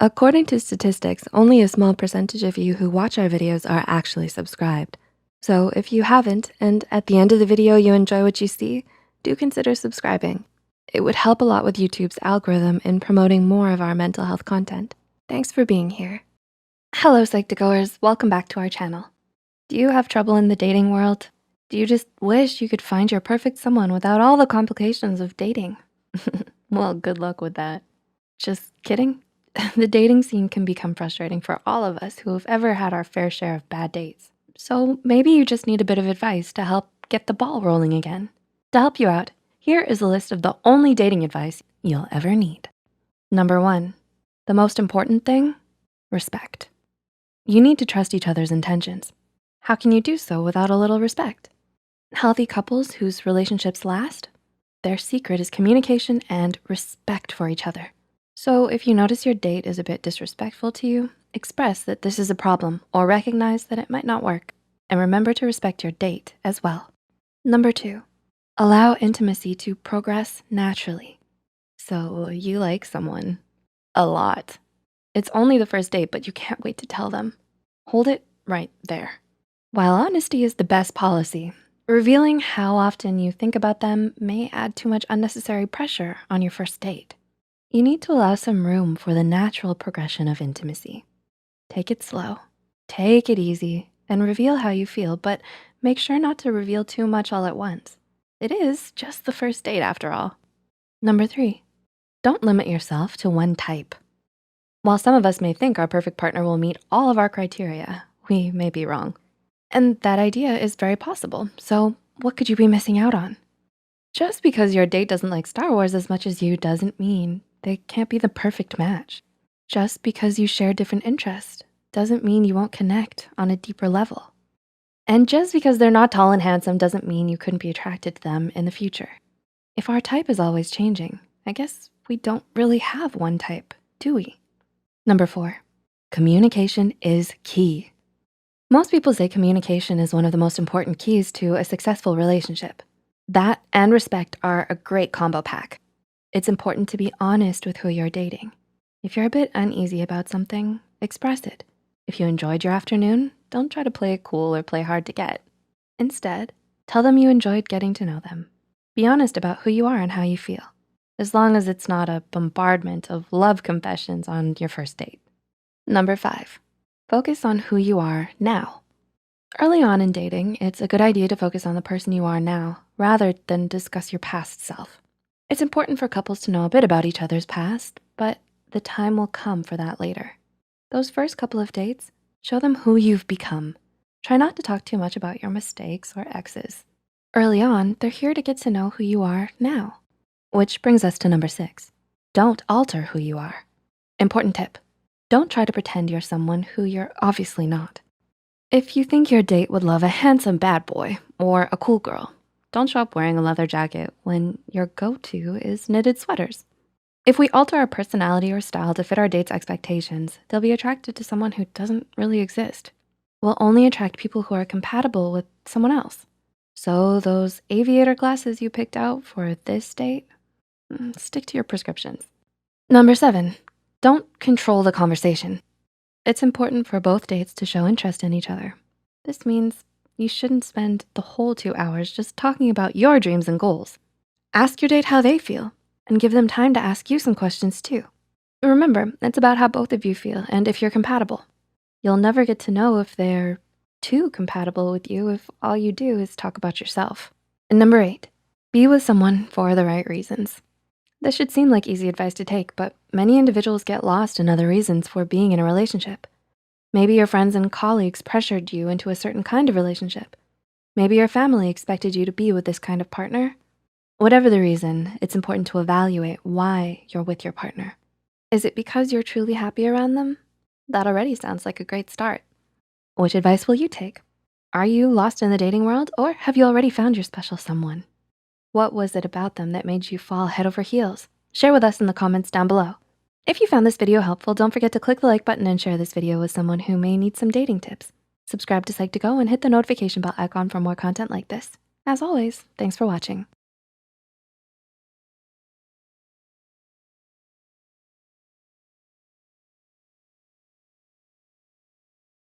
According to statistics, only a small percentage of you who watch our videos are actually subscribed. So if you haven't, and at the end of the video you enjoy what you see, do consider subscribing. It would help a lot with YouTube's algorithm in promoting more of our mental health content. Thanks for being here. Hello, Psych2Goers, welcome back to our channel. Do you have trouble in the dating world? Do you just wish you could find your perfect someone without all the complications of dating? Well, good luck with that. Just kidding. The dating scene can become frustrating for all of us who have ever had our fair share of bad dates. So maybe you just need a bit of advice to help get the ball rolling again. To help you out, here is a list of the only dating advice you'll ever need. Number 1, the most important thing, respect. You need to trust each other's intentions. How can you do so without a little respect? Healthy couples whose relationships last, their secret is communication and respect for each other. So if you notice your date is a bit disrespectful to you, express that this is a problem or recognize that it might not work. And remember to respect your date as well. Number 2, allow intimacy to progress naturally. So you like someone a lot. It's only the first date, but you can't wait to tell them. Hold it right there. While honesty is the best policy, revealing how often you think about them may add too much unnecessary pressure on your first date. You need to allow some room for the natural progression of intimacy. Take it slow, take it easy, and reveal how you feel, but make sure not to reveal too much all at once. It is just the first date after all. Number 3, don't limit yourself to one type. While some of us may think our perfect partner will meet all of our criteria, we may be wrong. And that idea is very possible, so what could you be missing out on? Just because your date doesn't like Star Wars as much as you doesn't mean they can't be the perfect match. Just because you share different interests doesn't mean you won't connect on a deeper level. And just because they're not tall and handsome doesn't mean you couldn't be attracted to them in the future. If our type is always changing, I guess we don't really have one type, do we? Number 4, communication is key. Most people say communication is one of the most important keys to a successful relationship. That and respect are a great combo pack. It's important to be honest with who you're dating. If you're a bit uneasy about something, express it. If you enjoyed your afternoon, don't try to play it cool or play hard to get. Instead, tell them you enjoyed getting to know them. Be honest about who you are and how you feel, as long as it's not a bombardment of love confessions on your first date. Number 5, focus on who you are now. Early on in dating, it's a good idea to focus on the person you are now rather than discuss your past self. It's important for couples to know a bit about each other's past, but the time will come for that later. Those first couple of dates, show them who you've become. Try not to talk too much about your mistakes or exes. Early on, they're here to get to know who you are now. Which brings us to number 6, don't alter who you are. Important tip, don't try to pretend you're someone who you're obviously not. If you think your date would love a handsome bad boy or a cool girl, don't show up wearing a leather jacket when your go-to is knitted sweaters. If we alter our personality or style to fit our date's expectations, they'll be attracted to someone who doesn't really exist. We'll only attract people who are compatible with someone else. So those aviator glasses you picked out for this date, stick to your prescriptions. Number 7, don't control the conversation. It's important for both dates to show interest in each other. This means you shouldn't spend the whole 2 hours just talking about your dreams and goals. Ask your date how they feel and give them time to ask you some questions too. Remember, it's about how both of you feel and if you're compatible. You'll never get to know if they're too compatible with you if all you do is talk about yourself. And number 8, be with someone for the right reasons. This should seem like easy advice to take, but many individuals get lost in other reasons for being in a relationship. Maybe your friends and colleagues pressured you into a certain kind of relationship. Maybe your family expected you to be with this kind of partner. Whatever the reason, it's important to evaluate why you're with your partner. Is it because you're truly happy around them? That already sounds like a great start. Which advice will you take? Are you lost in the dating world, or have you already found your special someone? What was it about them that made you fall head over heels? Share with us in the comments down below. If you found this video helpful, don't forget to click the like button and share this video with someone who may need some dating tips. Subscribe to Psych2Go and hit the notification bell icon for more content like this. As always, thanks for watching.